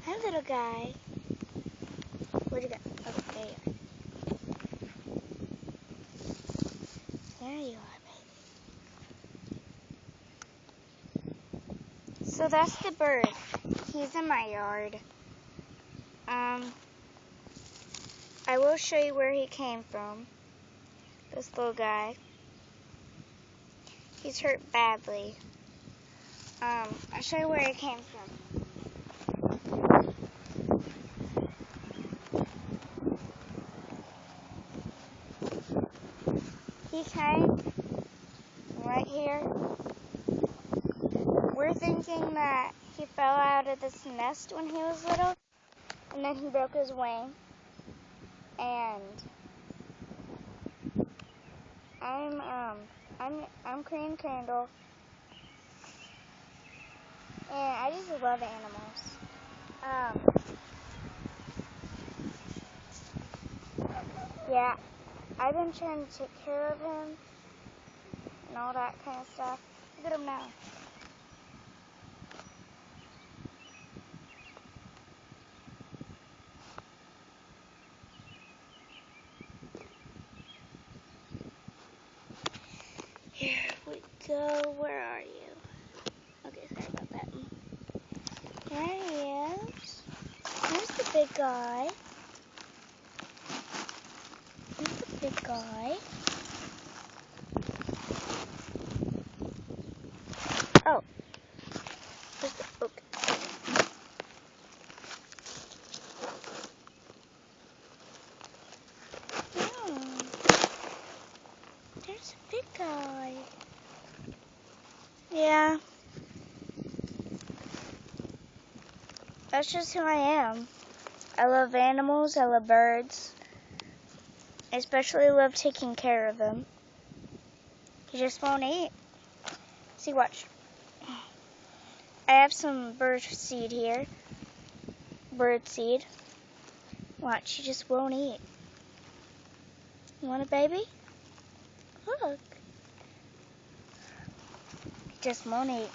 Hi, little guy. Where'd you go? Oh, there you are. There you are, baby. So that's the bird. He's in my yard. I will show you where he came from. This little guy. He's hurt badly. I'll show you where he came from. He came right here. We're thinking that he fell out of this nest when he was little, and then he broke his wing. And I'm Korean Candle, and I just love animals. Yeah, I've been trying to take care of him and all that kind of stuff. Look at him now. Here we go. Where are you? Okay, sorry about that. There he is. Here's the big guy. Here's the big guy. Oh. Here's the, okay. There's a big guy. Yeah. That's just who I am. I love animals. I love birds. I especially love taking care of them. He just won't eat. See, watch. I have some bird seed here. Bird seed. Watch, he just won't eat. You want a baby? Look. He just won't eat.